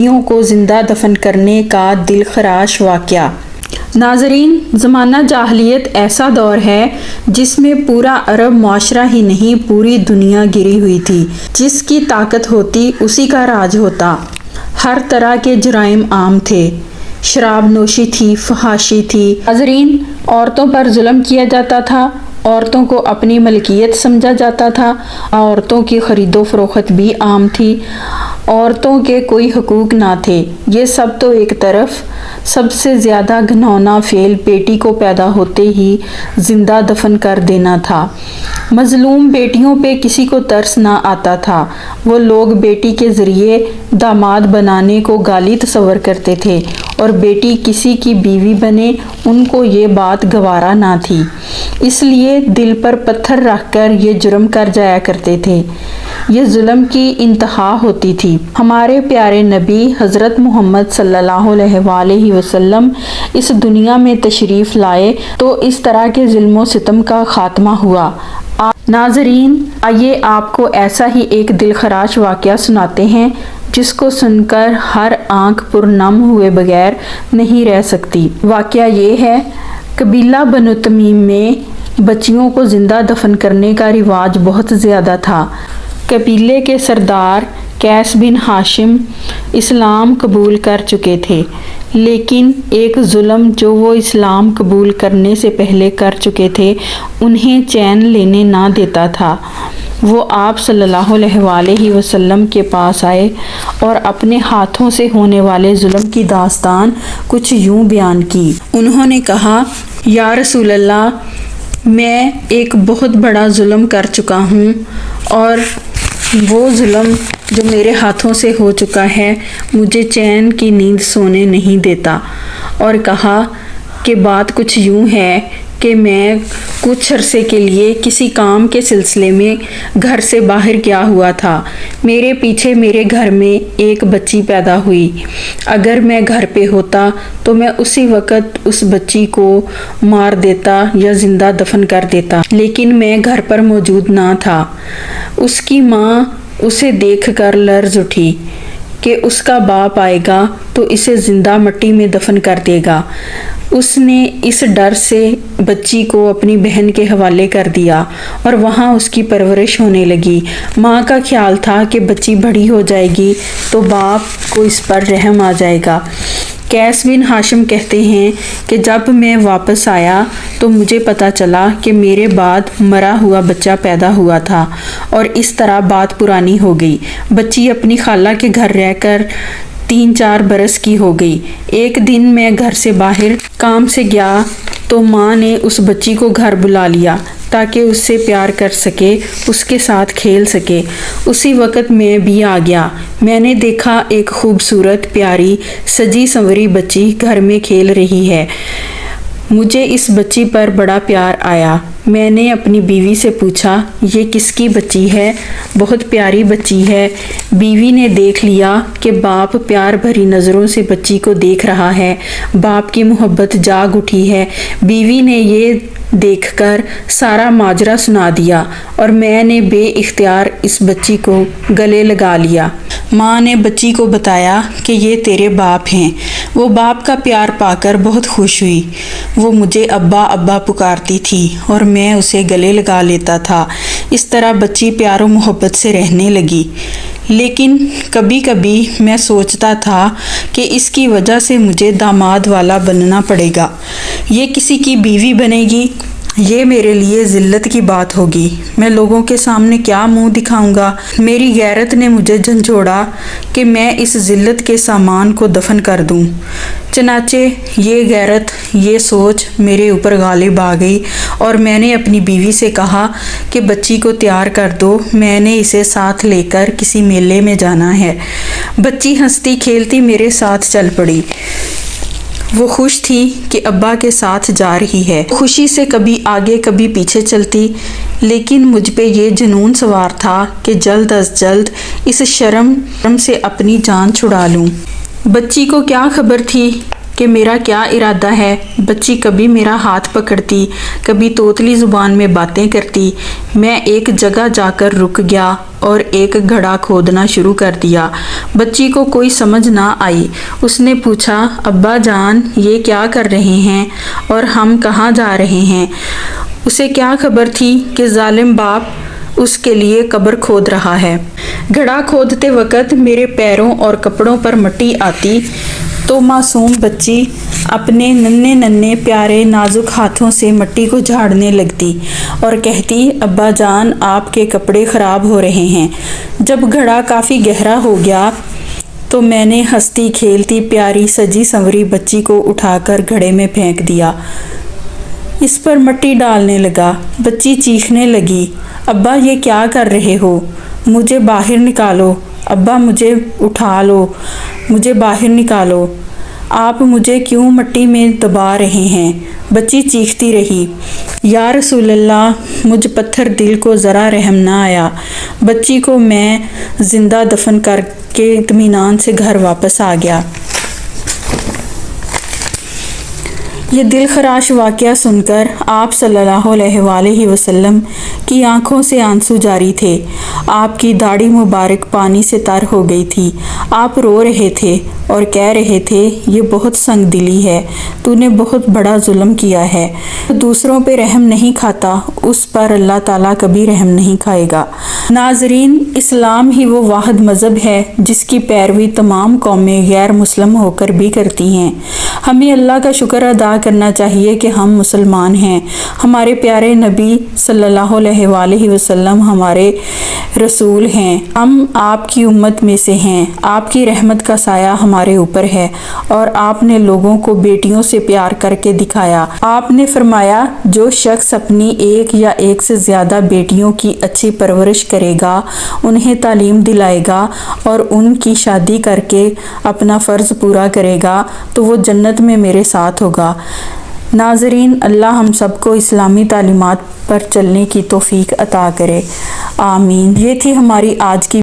کو زندہ دفن کرنے کا دل خراش واقعہ۔ ناظرین، زمانہ جاہلیت ایسا دور ہے جس میں پورا عرب معاشرہ ہی نہیں پوری دنیا گری ہوئی تھی۔ جس کی طاقت ہوتی اسی کا راج ہوتا۔ ہر طرح کے جرائم عام تھے، شراب نوشی تھی، فحاشی تھی۔ ناظرین، عورتوں پر ظلم کیا جاتا تھا، عورتوں کو اپنی ملکیت سمجھا جاتا تھا، عورتوں کی خرید و فروخت بھی عام تھی، عورتوں کے کوئی حقوق نہ تھے۔ یہ سب تو ایک طرف، سب سے زیادہ گھناؤنا فعل بیٹی کو پیدا ہوتے ہی زندہ دفن کر دینا تھا۔ مظلوم بیٹیوں پہ کسی کو ترس نہ آتا تھا۔ وہ لوگ بیٹی کے ذریعے داماد بنانے کو گالی تصور کرتے تھے، اور بیٹی کسی کی بیوی بنے ان کو یہ بات گوارا نہ تھی، اس لیے دل پر پتھر رکھ کر یہ جرم کر جایا کرتے تھے۔ یہ ظلم کی انتہا ہوتی تھی۔ ہمارے پیارے نبی حضرت محمد صلی اللہ علیہ وآلہ وسلم اس دنیا میں تشریف لائے تو اس طرح کے ظلم و ستم کا خاتمہ ہوا۔ ناظرین، آئیے آپ کو ایسا ہی ایک دل خراش واقعہ سناتے ہیں جس کو سن کر ہر آنکھ پر نم ہوئے بغیر نہیں رہ سکتی۔ واقعہ یہ ہے، قبیلہ بنو تمیم میں بچیوں کو زندہ دفن کرنے کا رواج بہت زیادہ تھا۔ قبیلے کے سردار قیس بن ہاشم اسلام قبول کر چکے تھے، لیکن ایک ظلم جو وہ اسلام قبول کرنے سے پہلے کر چکے تھے انہیں چین لینے نہ دیتا تھا۔ وہ آپ صلی اللہ علیہ وآلہ وسلم کے پاس آئے اور اپنے ہاتھوں سے ہونے والے ظلم کی داستان کچھ یوں بیان کی۔ انہوں نے کہا، یا رسول اللہ، میں ایک بہت بڑا ظلم کر چکا ہوں، اور وہ ظلم جو میرے ہاتھوں سے ہو چکا ہے مجھے چین کی نیند سونے نہیں دیتا۔ اور کہا کہ بات کچھ یوں ہے کہ میں کچھ عرصے کے لیے کسی کام کے سلسلے میں گھر سے باہر گیا ہوا تھا۔ میرے پیچھے میرے گھر میں ایک بچی پیدا ہوئی۔ اگر میں گھر پہ ہوتا تو میں اسی وقت اس بچی کو مار دیتا یا زندہ دفن کر دیتا، لیکن میں گھر پر موجود نہ تھا۔ اس کی ماں اسے دیکھ کر لرز اٹھی کہ اس کا باپ آئے گا تو اسے زندہ مٹی میں دفن کر دے گا۔ اس نے اس ڈر سے بچی کو اپنی بہن کے حوالے کر دیا اور وہاں اس کی پرورش ہونے لگی۔ ماں کا خیال تھا کہ بچی بڑی ہو جائے گی تو باپ کو اس پر رحم آ جائے گا۔ قیس بن ہاشم کہتے ہیں کہ جب میں واپس آیا تو مجھے پتا چلا کہ میرے بعد مرا ہوا بچہ پیدا ہوا تھا، اور اس طرح بات پرانی ہو گئی۔ بچی اپنی خالہ کے گھر رہ کر 3-4 برس کی ہو گئی۔ ایک دن میں گھر سے باہر کام سے گیا تو ماں نے اس بچی کو گھر بلا لیا تاکہ اس سے پیار کر سکے، اس کے ساتھ کھیل سکے۔ اسی وقت میں بھی آ گیا۔ میں نے دیکھا ایک خوبصورت، پیاری، سجی سنوری بچی گھر میں کھیل رہی ہے۔ مجھے اس بچی پر بڑا پیار آیا۔ میں نے اپنی بیوی سے پوچھا، یہ کس کی بچی ہے؟ بہت پیاری بچی ہے۔ بیوی نے دیکھ لیا کہ باپ پیار بھری نظروں سے بچی کو دیکھ رہا ہے۔ باپ کی محبت جاگ اٹھی ہے۔ بیوی نے یہ دیکھ کر سارا ماجرا سنا دیا اور میں نے بے اختیار اس بچی کو گلے لگا لیا۔ ماں نے بچی کو بتایا کہ یہ تیرے باپ ہیں۔ وہ باپ کا پیار پا کر بہت خوش ہوئی۔ وہ مجھے ابا ابا پکارتی تھی اور میں اسے گلے لگا لیتا تھا۔ اس طرح بچی پیار و محبت سے رہنے لگی۔ لیکن کبھی کبھی میں سوچتا تھا کہ اس کی وجہ سے مجھے داماد والا بننا پڑے گا۔ یہ کسی کی بیوی بنے گی، یہ میرے لیے ذلت کی بات ہوگی۔ میں لوگوں کے سامنے کیا منہ دکھاؤں گا؟ میری غیرت نے مجھے جھنجھوڑا کہ میں اس ذلت کے سامان کو دفن کر دوں۔ چنانچہ یہ غیرت، یہ سوچ میرے اوپر غالب آ گئی اور میں نے اپنی بیوی سے کہا کہ بچی کو تیار کر دو، میں نے اسے ساتھ لے کر کسی میلے میں جانا ہے۔ بچی ہنستی کھیلتی میرے ساتھ چل پڑی۔ وہ خوش تھی کہ ابا کے ساتھ جا رہی ہے۔ خوشی سے کبھی آگے کبھی پیچھے چلتی، لیکن مجھ پہ یہ جنون سوار تھا کہ جلد از جلد اس شرم سے اپنی جان چھڑا لوں۔ بچی کو کیا خبر تھی کہ میرا کیا ارادہ ہے۔ بچی کبھی میرا ہاتھ پکڑتی، کبھی توتلی زبان میں باتیں کرتی۔ میں ایک جگہ جا کر رک گیا اور ایک گھڑا کھودنا شروع کر دیا۔ بچی کو کوئی سمجھ نہ آئی۔ اس نے پوچھا، ابا جان یہ کیا کر رہے ہیں اور ہم کہاں جا رہے ہیں؟ اسے کیا خبر تھی کہ ظالم باپ اس کے لیے قبر کھود رہا ہے۔ گھڑا کھودتے وقت میرے پیروں اور کپڑوں پر مٹی آتی تو معصوم بچی اپنے ننھے ننھے پیارے نازک ہاتھوں سے مٹی کو جھاڑنے لگتی اور کہتی، ابا جان آپ کے کپڑے خراب ہو رہے ہیں۔ جب گھڑا کافی گہرا ہو گیا تو میں نے ہنستی کھیلتی پیاری سجی سنوری بچی کو اٹھا کر گھڑے میں پھینک دیا۔ اس پر مٹی ڈالنے لگا۔ بچی چیخنے لگی، ابا یہ کیا کر رہے ہو؟ مجھے باہر نکالو، ابا مجھے اٹھا لو، مجھے باہر نکالو، آپ مجھے کیوں مٹی میں دبا رہے ہیں؟ بچی چیختی رہی۔ یا رسول اللہ، مجھ پتھر دل کو ذرا رحم نہ آیا۔ بچی کو میں زندہ دفن کر کے اطمینان سے گھر واپس آ گیا۔ یہ دل خراش واقعہ سن کر آپ صلی اللہ علیہ وآلہ وسلم کی آنکھوں سے آنسو جاری تھے۔ آپ کی داڑھی مبارک پانی سے تر ہو گئی تھی۔ آپ رو رہے تھے اور کہہ رہے تھے، یہ بہت سنگ دلی ہے، تو نے بہت بڑا ظلم کیا ہے۔ دوسروں پہ رحم نہیں کھاتا، اس پر اللہ تعالیٰ کبھی رحم نہیں کھائے گا۔ ناظرین، اسلام ہی وہ واحد مذہب ہے جس کی پیروی تمام قومیں غیر مسلم ہو کر بھی کرتی ہیں۔ ہمیں اللہ کا شکر ادا کرنا چاہیے کہ ہم مسلمان ہیں۔ ہمارے پیارے نبی صلی اللہ علیہ وآلہ وسلم ہمارے رسول ہیں۔ ہم آپ کی امت میں سے ہیں۔ آپ کی رحمت کا سایہ ہمارے اوپر ہے اور آپ نے لوگوں کو بیٹیوں سے پیار کر کے دکھایا۔ آپ نے فرمایا، جو شخص اپنی ایک یا ایک سے زیادہ بیٹیوں کی اچھی پرورش کرے گا، انہیں تعلیم دلائے گا اور ان کی شادی کر کے اپنا فرض پورا کرے گا تو وہ جنت میں میرے ساتھ ہوگا۔ ناظرین، اللہ ہم سب کو اسلامی تعلیمات پر چلنے کی توفیق عطا کرے، آمین۔ یہ تھی ہماری آج کی